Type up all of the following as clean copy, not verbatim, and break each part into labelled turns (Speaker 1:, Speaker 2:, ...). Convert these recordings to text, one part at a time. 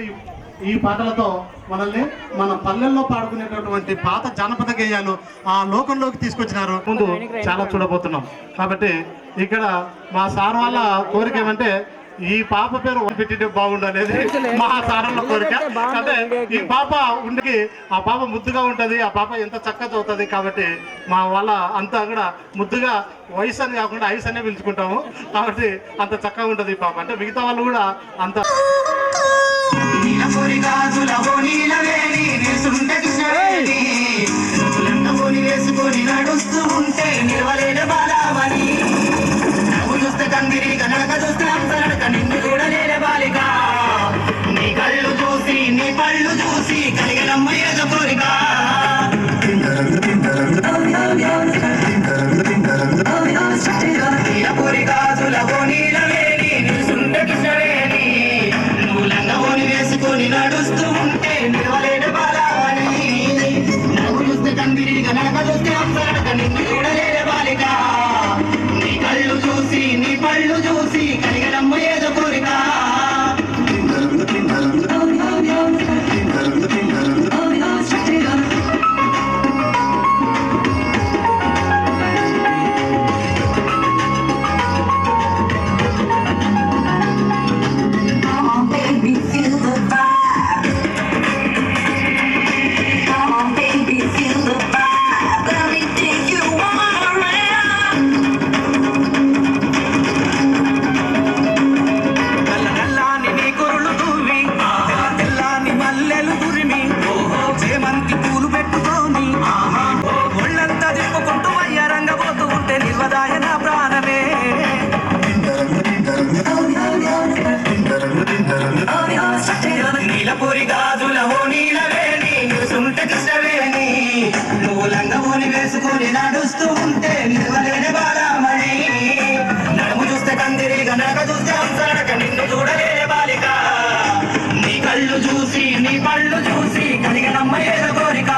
Speaker 1: పాటలు ఈ పాటలతో మనల్ని మన పల్లెల్లో పాడుకునేటటువంటి పాత జానపద గేయాలు ఆ లోకంలోకి తీసుకొచ్చినారు. ముందు చాలా చూడబోతున్నాం. కాబట్టి ఇక్కడ మా సార్ వాళ్ళ కోరిక ఏమంటే ఈ పాప పేరు పెట్టింటే బాగుండు అనేది మా సారన్న కోరిక. అంటే ఈ పాప ఉండికి ఆ పాప ముద్దుగా ఉంటుంది, ఆ పాప ఎంత చక్కగా చదువుతుంది. కాబట్టి మా వాళ్ళ అంతా కూడా ముద్దుగా వయసు అని కాకుండా ఐస్ అనే పిలుచుకుంటాము. కాబట్టి అంత చక్కగా ఉంటుంది ఈ పాప. అంటే మిగతా వాళ్ళు కూడా అంత
Speaker 2: వేసుకొని నడుస్తూ ఉంటే నిలవలేని బాలావని చూస్తే కందిరి కనక చూస్తే అంతనడక నిన్ను చూడలేని బాలిక నీ కళ్ళు చూసి నీ పళ్ళు చూసి కలిగినమ్మయ్యేద కోరిక నీలపూరి గాజులవో నీలవేణి నిలుసుంటే కిషవేణి నువ్వు లంగవోని వేసుకొని నడుస్తూ ఉంటే నిలవలేని బాలావని నవ్వు చూస్తే కందిరి కనక చూస్తే అంతనడక నిన్ను చూడలేని బాలిక నీ కళ్ళు చూసి నీ పళ్ళు చూసి కలిగినమ్మయ్యేద కోరిక నీలపూరి గాజులవో నీలవేణి నిలుసుంటే కిష్టవేణి నువ్వు లంగవోని వేసుకొని నడుస్తూ ఉంటే నిలవలేని బాలమణి నడుము చూస్తే కందిరి గనక చూస్తే అంతనడక నిన్ను చూడలేని బాలిక నీ కళ్ళు చూసి నీ పళ్ళు చూసి కలిగినమ్మయ్యేద కోరిక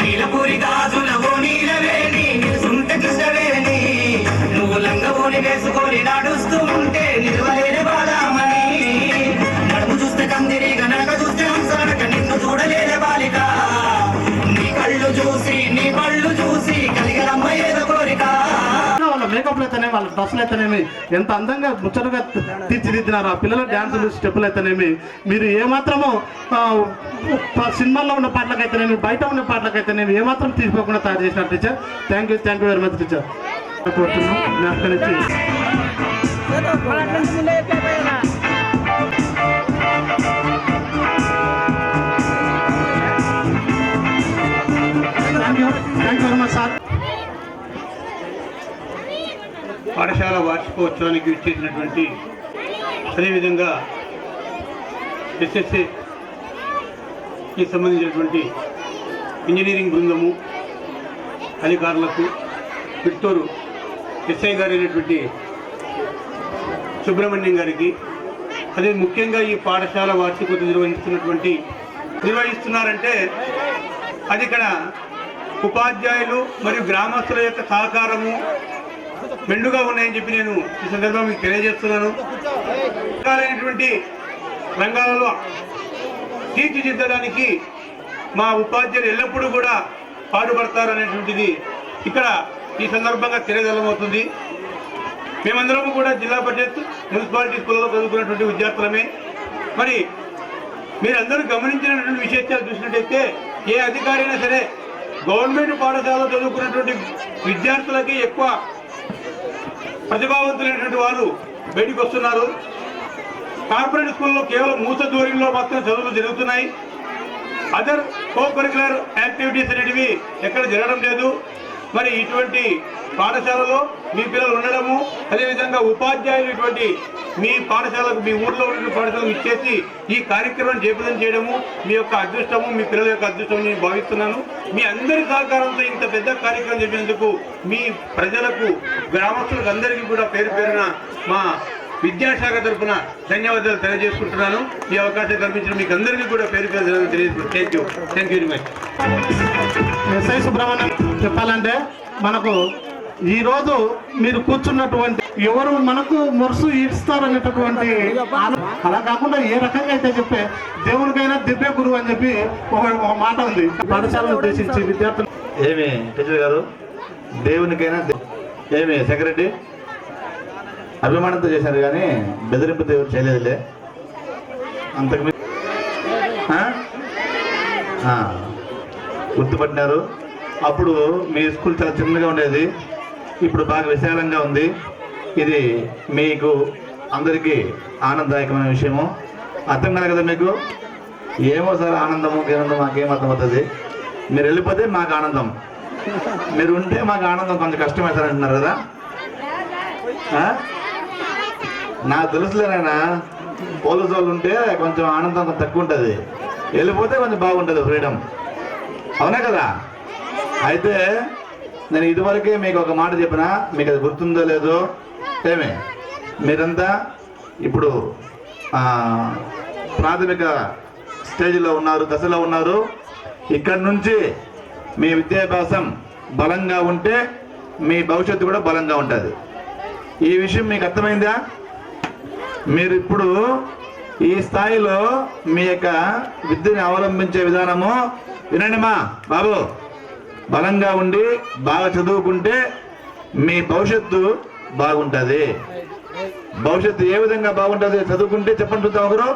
Speaker 2: నీలపూరి గాజులవో నీలవేణి నిలుసుంటే కిష్టవేణి నువ్వు లంగవోని వేసుకొని నడుస్తూ ఉంటే నిలవలేని బాలమణి నడుము చూస్తే కందిరి గనక చూస్తే అంతనడక నిన్ను చూడలేని బాలిక నీ కళ్ళు చూసి నీ పళ్ళు చూసి కలిగినమ్మయ్యేద కోరిక.
Speaker 1: వాళ్ళ మేకప్లు అయితేనేమి వాళ్ళ డ్రెస్సులు అయితేనేమి ఎంత అందంగా ముచ్చటగా తీర్చిదిద్దినారు. ఆ పిల్లల డ్యాన్సులు స్టెప్పులు అయితేనేమి మీరు ఏమాత్రము సినిమాల్లో ఉన్న పాటలకైతేనేమి బయట ఉన్న పాటలకైతేనేమి ఏమాత్రం తీసుకోకుండా తయారు చేసినారు teacher. Thank you very much teacher. కోరుతున్నాం జ్ఞాపకం ఇచ్చి thank you very much sir.
Speaker 3: పాఠశాల వార్షికోత్సవానికి విచ్చేసినటువంటి అదేవిధంగా ఎస్ఎస్సికి సంబంధించినటువంటి ఇంజనీరింగ్ బృందము అధికారులకు పిట్టూరు ఎస్ఐ గారు అయినటువంటి సుబ్రహ్మణ్యం గారికి అదే ముఖ్యంగా ఈ పాఠశాల వార్షికోత్సవం నిర్వహిస్తున్నారంటే అది ఇక్కడ ఉపాధ్యాయులు మరియు గ్రామస్తుల యొక్క సహకారము మెండుగా ఉన్నాయని చెప్పి నేను ఈ సందర్భంగా మీకు తెలియజేస్తున్నాను. రకాలైనటువంటి రంగాలలో తీర్చిదిద్దడానికి మా ఉపాధ్యాయులు ఎల్లప్పుడూ కూడా పాటుపడతారు అనేటువంటిది ఇక్కడ ఈ సందర్భంగా తెలియజేయమవుతుంది. మేమందరము కూడా జిల్లా పరిషత్ మున్సిపాలిటీ స్కూల్లో చదువుకున్నటువంటి విద్యార్థులమే. మరి మీరందరూ గమనించినటువంటి విశేషాలు చూసినట్టయితే ఏ అధికారి అయినా సరే గవర్నమెంట్ పాఠశాలలో చదువుకున్నటువంటి విద్యార్థులకి ఎక్కువ ప్రతిభావంతులైనటువంటి వాళ్ళు బయటికి వస్తున్నారు. కార్పొరేట్ స్కూల్లో కేవలం మూస దూరంలో మాత్రం చదువులు జరుగుతున్నాయి. అదర్ కో కరిక్యులర్ యాక్టివిటీస్ అనేటివి ఎక్కడ జరగడం లేదు. మరి ఇటువంటి పాఠశాలలో మీ పిల్లలు ఉండడము, అదేవిధంగా ఉపాధ్యాయులు ఇటువంటి మీ పాఠశాలకు, మీ ఊర్లో ఉన్న పాఠశాలకు ఇచ్చేసి ఈ కార్యక్రమాన్ని జయప్రదం చేయడము మీ యొక్క అదృష్టము, మీ పిల్లల యొక్క అదృష్టం నేను భావిస్తున్నాను. మీ అందరి సహకారంతో ఇంత పెద్ద కార్యక్రమం చేసినందుకు మీ ప్రజలకు, గ్రామస్తులకు అందరికీ కూడా పేరు పేరున మా విద్యాశాఖ తరఫున ధన్యవాదాలు తెలియజేసుకుంటున్నాను. ఈ అవకాశం కల్పించిన మీకు అందరికీ కూడా పేరు పేరు తెలియజేసుకుంటాను. Thank you very much.
Speaker 1: SI Subrahmanyam చెప్పాలంటే మనకు ఈరోజు మీరు కూర్చున్నటువంటి ఎవరు మనకు మురుసు ఈడ్స్తారనేటటువంటి అలా కాకుండా ఏ రకంగా అయితే చెప్పే దేవునికైనా దివ్య గురువు అని చెప్పి ఒక మాట ఉంది. పాఠశాలను ఉద్దేశించి విద్యార్థులు
Speaker 4: ఏమి టీచర్ గారు, దేవునికైనా ఏమి సెక్రటరీ అభిమానంతో చేశారు కానీ బెదిరింపుతో ఎవరు చేయలేదులే. అంతకు గుర్తుపట్టినారు. అప్పుడు మీ స్కూల్ చాలా చిన్నగా ఉండేది, ఇప్పుడు బాగా విశాలంగా ఉంది. ఇది మీకు అందరికీ ఆనందదాయకమైన విషయము. అర్థం కాదు కదా మీకు? ఏమో సార్ ఆనందము ఆనందం మాకేం అర్థమవుతుంది. మీరు వెళ్ళిపోతే మాకు ఆనందం, మీరు ఉంటే మాకు ఆనందం కొంచెం కష్టమే సార్ అంటున్నారు కదా. నాకు తెలుసులేనైనా పోలీసు వాళ్ళు ఉంటే కొంచెం ఆనందం కొంచెం తక్కువ ఉంటుంది, వెళ్ళిపోతే కొంచెం బాగుంటుంది ఫ్రీడమ్. అవునా కదా? అయితే నేను ఇదివరకే మీకు ఒక మాట చెప్పినా, మీకు అది గుర్తుందో లేదో ఏమే, మీరంతా ఇప్పుడు ప్రాథమిక స్టేజ్లో ఉన్నారు, దశలో ఉన్నారు. ఇక్కడి నుంచి మీ విద్యాభ్యాసం బలంగా ఉంటే మీ భవిష్యత్తు కూడా బలంగా ఉంటుంది. ఈ విషయం మీకు అర్థమైందా? మీరు ఇప్పుడు ఈ స్థాయిలో మీ యొక్క విద్యను అవలంబించే విధానము వినండి మా బాబు. బలంగా ఉండి బాగా చదువుకుంటే మీ భవిష్యత్తు బాగుంటుంది. భవిష్యత్తు ఏ విధంగా బాగుంటుంది చదువుకుంటే చెప్పండి చూద్దాం ఒకరు.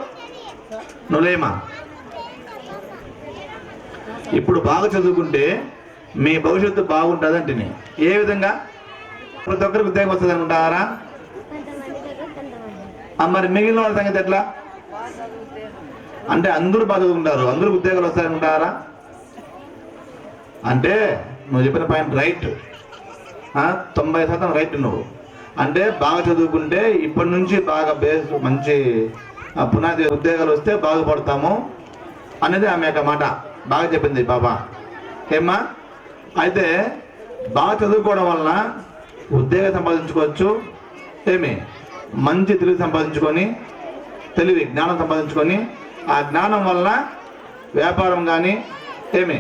Speaker 4: నువ్వులేమా ఇప్పుడు బాగా చదువుకుంటే మీ భవిష్యత్తు బాగుంటుంది అంటే ఏ విధంగా? ప్రతి ఒక్కరికి ఉద్యోగం వస్తుంది అనుకుంటారా? మరి మిగిలిన వాళ్ళ సంగతి ఎట్లా? అంటే అందరూ బాగా చదువుకుంటారు, అందరూ ఉద్యోగాలు వస్తాయనుకుంటారా? అంటే నువ్వు చెప్పిన పాయింట్ రైట్, 90% రైట్. నువ్వు అంటే బాగా చదువుకుంటే ఇప్పటి నుంచి బాగా బేస్ మంచి పునాది ఉద్యోగాలు వస్తే బాగుపడతాము అనేది ఆమె యొక్క మాట. బాగా చెప్పింది బాబా. ఏమ్మా? అయితే బాగా చదువుకోవడం వలన ఉద్యోగం సంపాదించుకోవచ్చు. ఏమి మంచి తెలివి సంపాదించుకొని, తెలివి జ్ఞానం సంపాదించుకొని, ఆ జ్ఞానం వలన వ్యాపారం కానీ ఏమి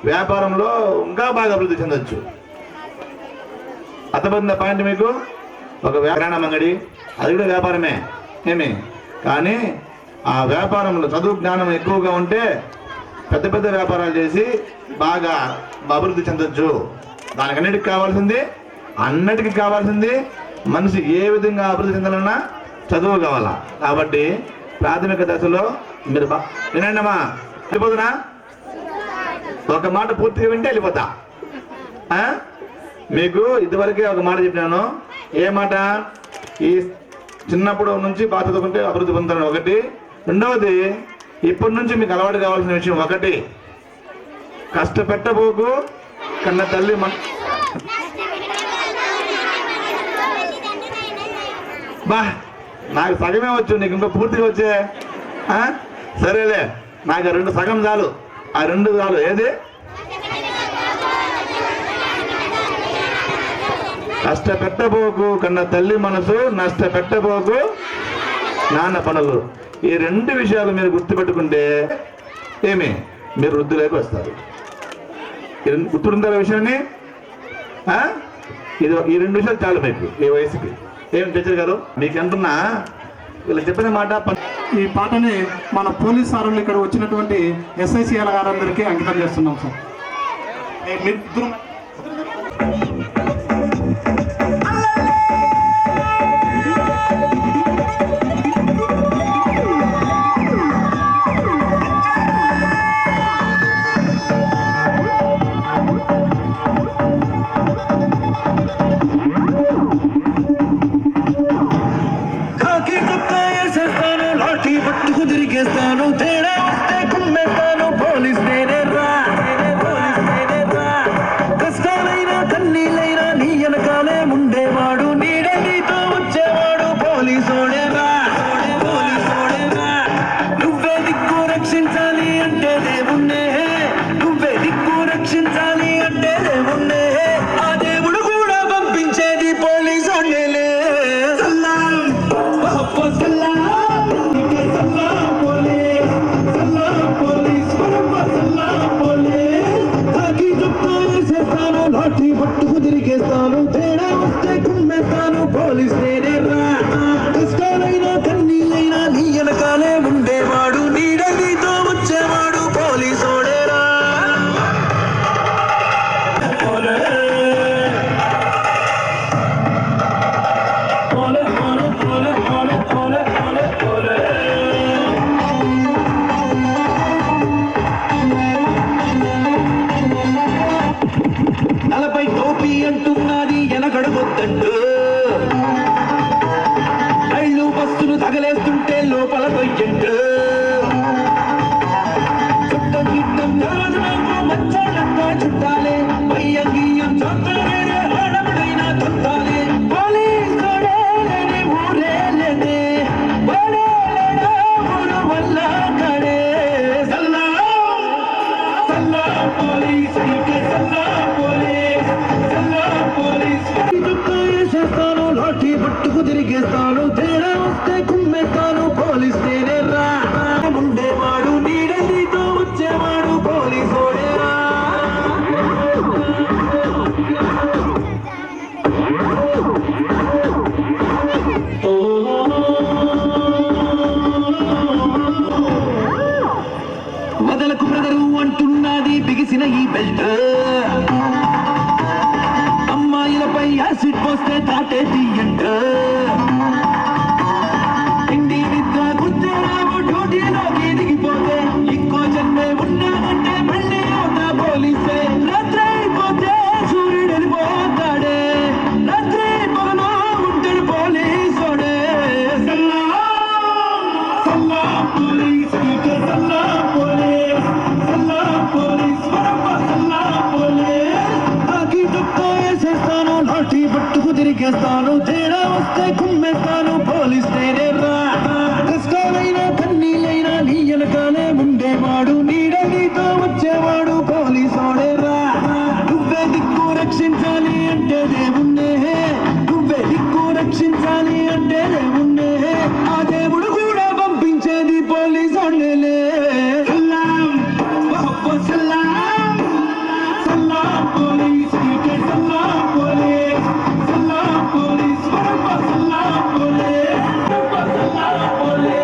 Speaker 4: వ్యాపారంలో ఇంకా బాగా అభివృద్ధి చెందొచ్చు. అర్థమైందా పాయింట్ మీకు? ఒక వ్యాపారం అంగడి అది కూడా వ్యాపారమే ఏమి, కానీ ఆ వ్యాపారంలో చదువు జ్ఞానం ఎక్కువగా ఉంటే పెద్ద పెద్ద వ్యాపారాలు చేసి బాగా అభివృద్ధి చెందొచ్చు. దానికన్నిటికి కావాల్సింది మనిషి ఏ విధంగా అభివృద్ధి చెందాలన్నా చదువు కావాలా. కాబట్టి ప్రాథమిక దశలో మీరు వినండి అమ్మా. వెళ్ళిపోతున్నా? ఒక మాట పూర్తిగా వింటే వెళ్ళిపోతా. మీకు ఇదివరకే ఒక మాట చెప్పినాను. ఏ మాట? ఈ చిన్నప్పుడు నుంచి బాగా చదువుకుంటే అభివృద్ధి పొందుతాను ఒకటి. రెండవది, ఇప్పటి నుంచి మీకు అలవాటు కావాల్సిన విషయం ఒకటి, కష్టపెట్టబోకు కన్న తల్లి బా నాకు సగమే వచ్చు, నీకు ఇంకా పూర్తిగా వచ్చే. సరేలే, నాకు 2 సగం చాలు, ఆ 2 చాలు. ఏది? కష్టపెట్టబోకు కన్న తల్లి మనసు, నష్టపెట్టబోకు నాన్న పనులు. ఈ 2 విషయాలు మీరు గుర్తుపెట్టుకుంటే ఏమి మీరు వృద్ధిలోకి వస్తారు. గుర్తుంటారా విషయాన్ని? ఈ 2 విషయాలు చాలు మీకు ఈ వయసుకి. ఏమి టీచర్ గారు మీకు అంటున్నా, వీళ్ళు చెప్పిన మాట.
Speaker 1: ఈ పాటని మన పోలీస్ సార్లు ఇక్కడ వచ్చినటువంటి ఎస్ఐసిఎల్ గారందరికీ అంకితం చేస్తున్నాం సార్.
Speaker 5: లాఠీ పట్టుకు తిరిగేస్తాను తేడా వస్తే కుమ్మెస్తాను పోలీస్ నేనేరా కష్టాలైనా కన్నీళ్ళైనా నీ వెనకాలే ఉండేవాడు నీడ నీతో వచ్చేవాడు పోలీసోడేరా తలపై టోపీ అంటున్నది వెనకడగొద్దండు రైలు బస్సులు తగలేస్తుంటే లోపల తొయ్యండు చుట్టం గిట్టం మచ్చాడంతా చుట్టాలే పయ్యంగియం చూస్తానే ఆడబడైనా తొత్తాలే పోలీసుడే లేని ఊరే లేదే వాడే లేడా ఊరు వల్ల కడే సల్లా సల్లా పోలీస్ సల్లా పోలీస్ సల్లా పోలీస్ చేస్తాను లాఠీ పట్టుకు తిరిగేస్తాను తేడా వస్తే కుమ్మెస్తాను పోలీస్ నేనేరా ఉండేవాడు నీడ నీతో వచ్చేవాడు పోలీసోడేరా వదలకు బ్రదరు అంటున్నది బిగిసిన ఈ బెల్ట్ అమ్మాయిలపై యాసిడ్ పోస్తే తాటే తీయంట ఇండి నిద్ర గుర్తేరావు డ్యూటీలోకి దిగిపోతే ఇంకో జన్మే ఉన్నానంటే మళ్ళీ అవుతా పోలీసే రాత్రి అయిపోతే సూర్యుడు వెళ్ళిపోతాడే రాత్రి పగలు ఉంటాడు పోలీసోడే సల్లా సల్లా పోలీస్ సల్లా పోలీస్ సల్లా పోలీస్ సల్లా పోలీస్ ఆకి దుఃఖ వేసేస్తాను లాఠీ పట్టుకు తిరిగేస్తాను తేడా వస్తే కుమ్మెస్తాను పోలీస్ నేనేరా కష్టాలైనా కన్నీళ్ళైనా నీ వెనకాలే ఉండేవాడు నీడ నీతో వచ్చేవాడు పోలీసోడేరా నువ్వే దిక్కు రక్షించాలి అంటే దేవుణ్ణే నువ్వే దిక్కు రక్షించాలి అంటే దేవుణ్ణే ఆ దేవుడు కూడా పంపించేది పోలీసోడేలే సలాం సలాం సల్లా పోలీస్ సల్లా పోలీస్ సల్లా పోలీస్ సల్లా పోలీస్ సల్లా పోలీస్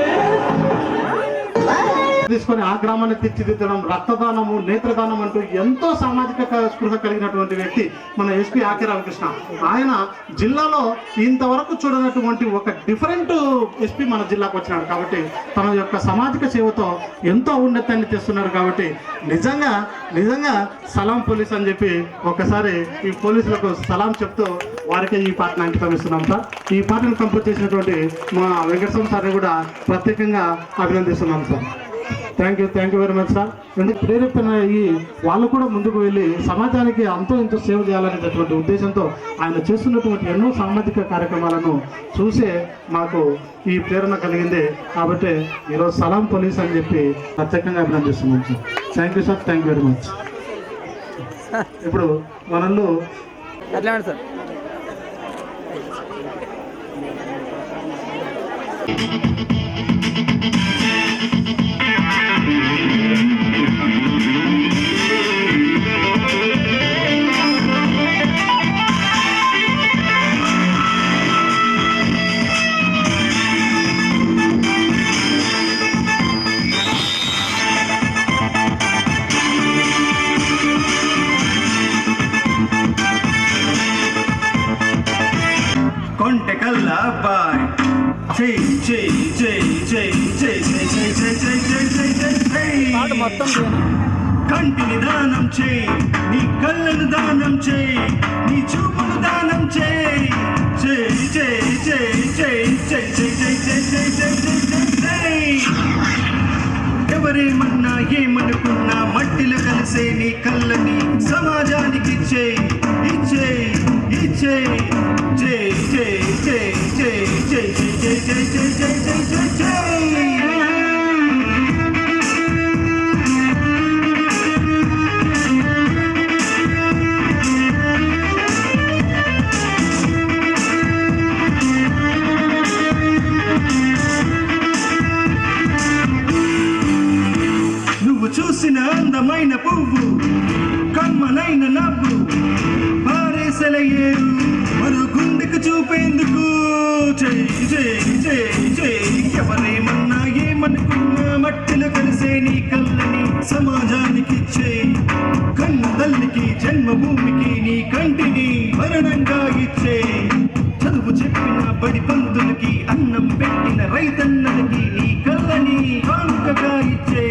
Speaker 1: తీసుకొని ఆ గ్రామాన్ని తీర్చిదిద్దడం, రక్తదానము, నేత్రదానం అంటూ ఎంతో సామాజిక స్పృహ కలిగినటువంటి వ్యక్తి మన ఎస్పీ ఆకే రామకృష్ణ. ఆయన జిల్లాలో ఇంతవరకు చూడనటువంటి ఒక డిఫరెంట్ ఎస్పీ మన జిల్లాకు వచ్చినాడు. కాబట్టి తన యొక్క సామాజిక సేవతో ఎంతో ఉన్నతాన్ని తెస్తున్నారు. కాబట్టి నిజంగా నిజంగా సలాం పోలీస్ అని చెప్పి ఒకసారి ఈ పోలీసులకు సలాం చెప్తూ వారికి ఈ పాటను అంకితం ఇస్తున్నాం సార్. ఈ పాటను కంపోజ్ చేసినటువంటి మా వెంకటస్వామి సార్ని కూడా ప్రత్యేకంగా అభినందిస్తున్నాం sir. Thank you very much sir. ఎందుకు ప్రేరేపణ అయ్యి వాళ్ళు కూడా ముందుకు వెళ్ళి సమాజానికి అంతో ఎంతో సేవ చేయాలనేటటువంటి ఉద్దేశంతో ఆయన చేస్తున్నటువంటి ఎన్నో సామాజిక కార్యక్రమాలను చూసే మాకు ఈ ప్రేరణ కలిగింది. కాబట్టి ఈరోజు సలాం పోలీస్ అని చెప్పి ప్రత్యేకంగా అభినందిస్తున్నాం sir. Thank you sir. Thank you very much. ఇప్పుడు మనల్ని
Speaker 6: అట్లా సార్
Speaker 2: కొంటెకల్ల అబ్బాయి చెయ్ చెయ్ చెయ్ చెయ్ చెయ్ చెయ్ చెయ్ చెయ్ చెయ్ చెయ్ చెయ్ చెయ్ చెయ్
Speaker 6: మొత్తం
Speaker 2: కంటిని దానం చేయి, నీ కళ్ళను దానం చేయి, నీ చూపును దానం చేయి, చేయి చేయి చేయి చేయి చేయి చేయి చేయి చేయి చేయి చేయి చేయి. ఎవరేమన్నా ఏమనుకున్నా మట్టిలో కలిసే నీ కళ్ళని సమాజానికి ఇచ్చేయి ఇచ్చేయి ఇచ్చేయి చేయి చేయి చేయి చేయి చేయి చేయి చేయి చేయి చేయి చేయి చేయి చేయి. చూసిన అందమైన పువ్వు, కమ్మనైన నవ్వు,
Speaker 6: సెలయేరు మరో గుండెకు చూపేందుకు జై జై జై జై ఎవరేమన్నా ఏమనుకున్నా మట్టిలో కలిసే నీ కళ్ళని సమాజానికి చేయి కన్న తల్లికి జన్మభూమికి నీ కంటిని మరణంగా ఇచ్చే చదువు చెప్పిన బడి పంతులకి అన్నం పెట్టిన రైతన్నలకి నీ కళ్ళని కానుకగా ఇచ్చే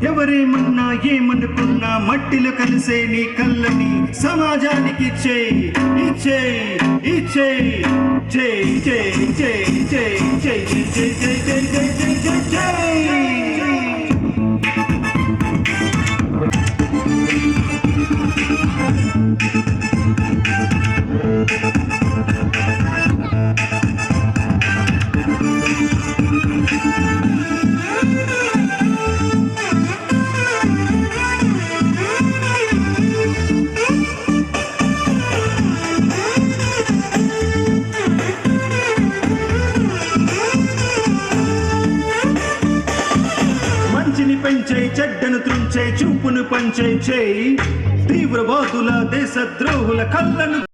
Speaker 6: ఎవరేమన్నా ఏమనుకున్నా మట్టిలో కలిసే నీ కళ్ళని సమాజానికి ఇచ్చే ఇచ్చే ఇచ్చే జై జై జై జై జై జై జై జై జై జై జై జై మంచిని పెంచే చెడ్డను త్రుంచే చూపును పంచే చేయి తీవ్రవాదుల దేశద్రోహుల కళ్ళను